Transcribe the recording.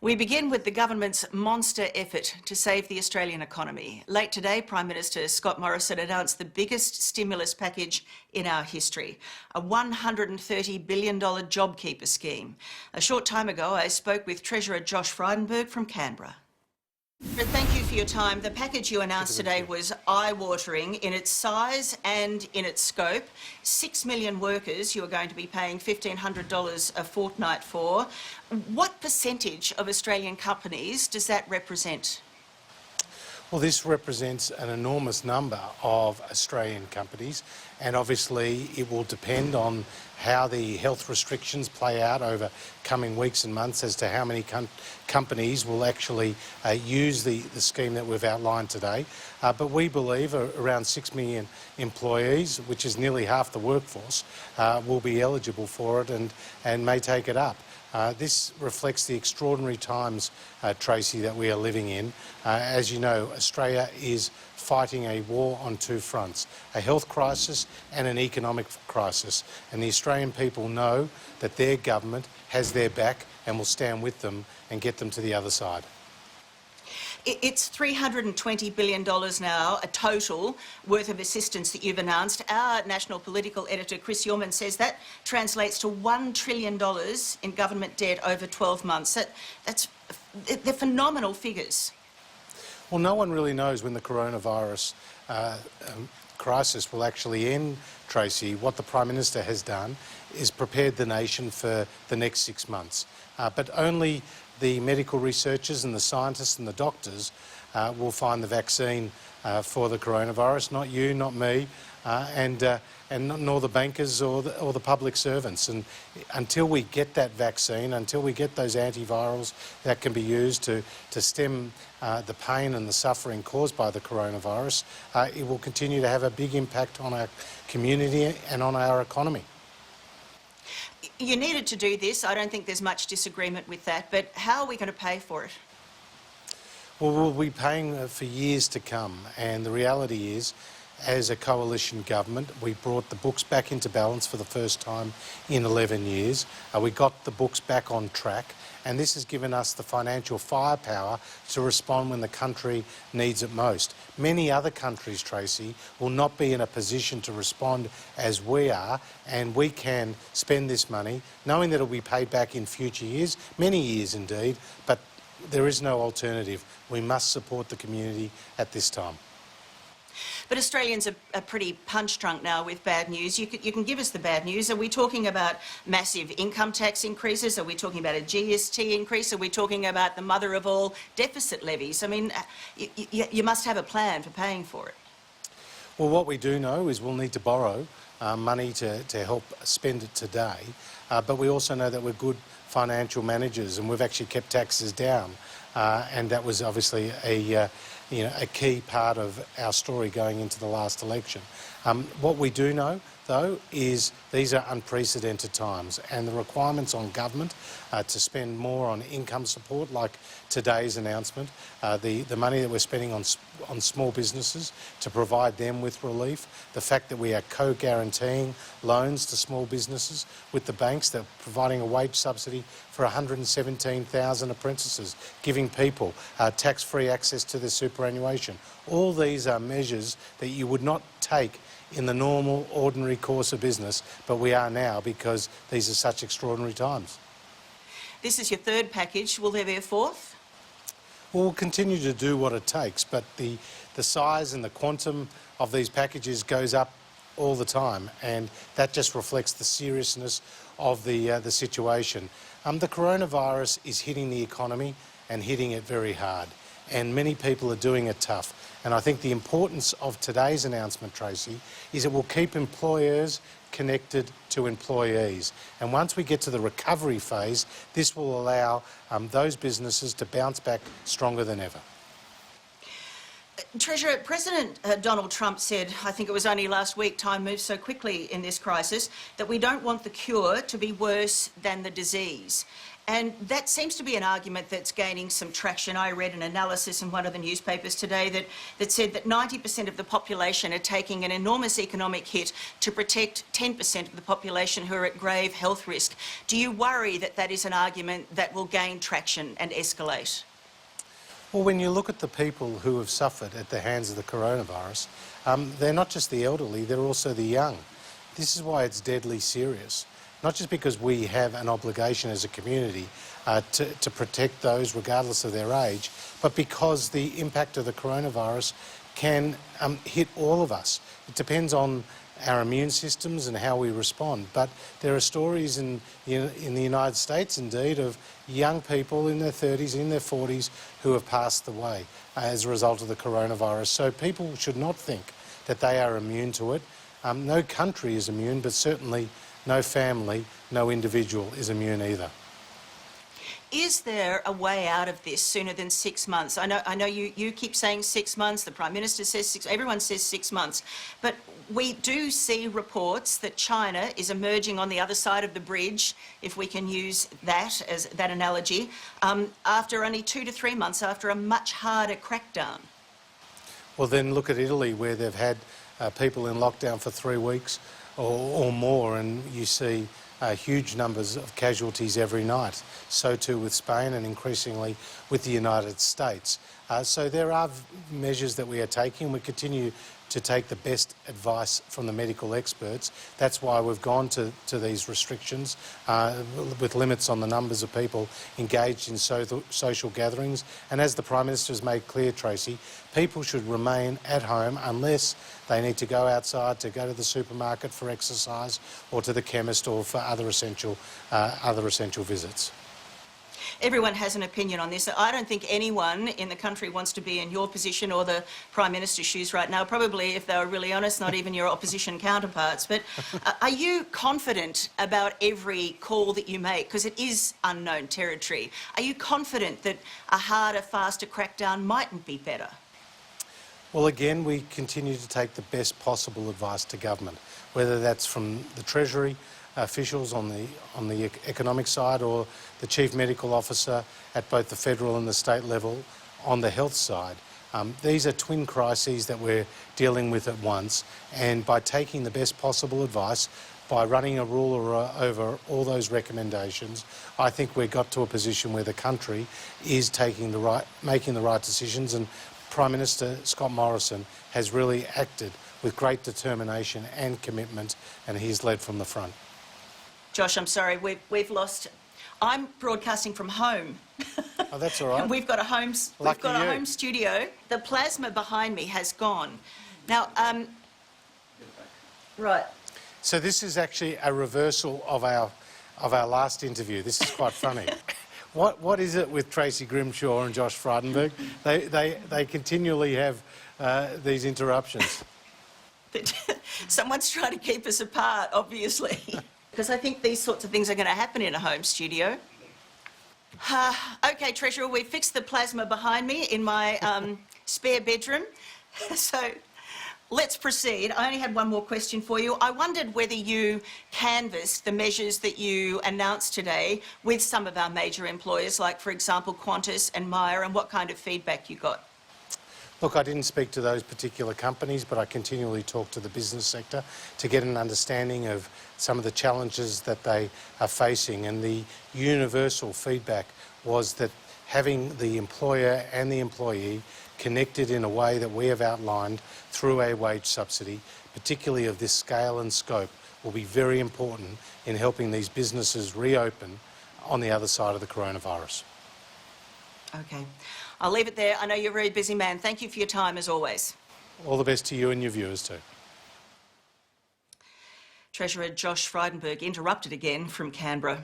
We begin with the government's monster effort to save the Australian economy. Late today, Prime Minister Scott Morrison announced the biggest stimulus package in our history, a $130 billion JobKeeper scheme. A short time ago, I spoke with Treasurer Josh Frydenberg from Canberra. Thank you for your time. The package you announced today was eye-watering in its size and in its scope. 6 million workers you are going to be paying $1,500 a fortnight for. What percentage of Australian companies does that represent? Well, this represents an enormous number of Australian companies, and obviously it will depend on how the health restrictions play out over coming weeks and months as to how many companies will actually use the scheme that we've outlined today. But we believe around 6 million employees, which is nearly half the workforce, will be eligible for it and may take it up. This reflects the extraordinary times, Tracy, that we are living in. As you know, Australia is fighting a war on two fronts, a health crisis and an economic crisis. And the Australian people know that their government has their back and will stand with them and get them to the other side. It's $320 billion now, a total worth of assistance that you've announced. Our national political editor, Chris Yeoman, says that translates to $1 trillion in government debt over 12 months. They're phenomenal figures. Well, no one really knows when the coronavirus crisis will actually end, Tracy. What the Prime Minister has done is prepared the nation for the next 6 months. But only the medical researchers and the scientists and the doctors will find the vaccine for the coronavirus, not you, not me, nor the bankers or the public servants. And until we get that vaccine, until we get those antivirals that can be used to stem the pain and the suffering caused by the coronavirus, it will continue to have a big impact on our community and on our economy. You needed to do this. I don't think there's much disagreement with that, but how are we going to pay for it? Well, we'll be paying for years to come, and the reality is, as a coalition government, we brought the books back into balance for the first time in 11 years. We got the books back on track, and this has given us the financial firepower to respond when the country needs it most. Many other countries, Tracy, will not be in a position to respond as we are, and we can spend this money knowing that it will be paid back in future years, many years indeed, but there is no alternative. We must support the community at this time. But Australians are pretty punch-drunk now with bad news. You can give us the bad news. Are we talking about massive income tax increases? Are we talking about a GST increase? Are we talking about the mother of all deficit levies? I mean, you must have a plan for paying for it. Well, what we do know is we'll need to borrow money to help spend it today. But we also know that we're good financial managers and we've actually kept taxes down. And that was obviously a key part of our story going into the last election. What we do know, though, is these are unprecedented times, and the requirements on government to spend more on income support, like today's announcement, the money that we're spending on small businesses to provide them with relief, the fact that we are co-guaranteeing loans to small businesses with the banks, that are providing a wage subsidy for 117,000 apprentices, giving people tax-free access to their superannuation. All these are measures that you would not take in the normal, ordinary course of business, but we are now because these are such extraordinary times. This is your third package. Will there be a fourth? Well, we'll continue to do what it takes, but the size and the quantum of these packages goes up all the time, and that just reflects the seriousness of the situation. The coronavirus is hitting the economy and hitting it very hard, and many people are doing it tough. And I think the importance of today's announcement, Tracy, is it will keep employers connected to employees. And once we get to the recovery phase, this will allow those businesses to bounce back stronger than ever. Treasurer, President Donald Trump said, I think it was only last week, time moves so quickly in this crisis, that we don't want the cure to be worse than the disease. And that seems to be an argument that's gaining some traction. I read an analysis in one of the newspapers today that said that 90% of the population are taking an enormous economic hit to protect 10% of the population who are at grave health risk. Do you worry that that is an argument that will gain traction and escalate? Well, when you look at the people who have suffered at the hands of the coronavirus, they're not just the elderly, they're also the young. This is why it's deadly serious. Not just because we have an obligation as a community to protect those regardless of their age, but because the impact of the coronavirus can hit all of us. It depends on our immune systems and how we respond. But there are stories in the United States, indeed, of young people in their 30s, in their 40s, who have passed away as a result of the coronavirus. So people should not think that they are immune to it. No country is immune, but certainly no family, no individual is immune either. Is there a way out of this sooner than 6 months? I know you keep saying 6 months, the Prime Minister says 6, everyone says 6 months, but we do see reports that China is emerging on the other side of the bridge, if we can use that as that analogy, after only 2 to 3 months after a much harder crackdown. Well, then look at Italy, where they've had people in lockdown for 3 weeks or more, and you see huge numbers of casualties every night. So too with Spain and increasingly with the United States. So there are measures that we are taking. We continue to take the best advice from the medical experts. That's why we've gone to these restrictions with limits on the numbers of people engaged in social gatherings. And as the Prime Minister has made clear, Tracy, people should remain at home unless they need to go outside, to go to the supermarket for exercise or to the chemist or for other essential visits. Everyone has an opinion on this. I don't think anyone in the country wants to be in your position or the Prime Minister's shoes right now. Probably, if they were really honest, not even your opposition counterparts. But are you confident about every call that you make? Because it is unknown territory. Are you confident that a harder, faster crackdown mightn't be better? Well, again, we continue to take the best possible advice to government, whether that's from the Treasury officials on the economic side or the Chief Medical Officer at both the federal and the state level on the health side. These are twin crises that we're dealing with at once, and by taking the best possible advice, by running a ruler over all those recommendations, I think we've got to a position where the country is making the right decisions, and Prime Minister Scott Morrison has really acted with great determination and commitment, and he's led from the front. Josh, I'm sorry, we've lost. I'm broadcasting from home. Oh, that's all right. We've got a home studio. The plasma behind me has gone. Now, right. So this is actually a reversal of our last interview. This is quite funny. What is it with Tracy Grimshaw and Josh Frydenberg? They continually have these interruptions. Someone's trying to keep us apart, obviously. Because I think these sorts of things are going to happen in a home studio. OK, Treasurer, we've fixed the plasma behind me in my spare bedroom. So let's proceed. I only had one more question for you. I wondered whether you canvassed the measures that you announced today with some of our major employers, like, for example, Qantas and Myer, and what kind of feedback you got. Look, I didn't speak to those particular companies, but I continually talk to the business sector to get an understanding of some of the challenges that they are facing. And the universal feedback was that having the employer and the employee connected in a way that we have outlined through a wage subsidy, particularly of this scale and scope, will be very important in helping these businesses reopen on the other side of the coronavirus. OK. I'll leave it there. I know you're a very busy man. Thank you for your time, as always. All the best to you and your viewers too. Treasurer Josh Frydenberg interrupted again from Canberra.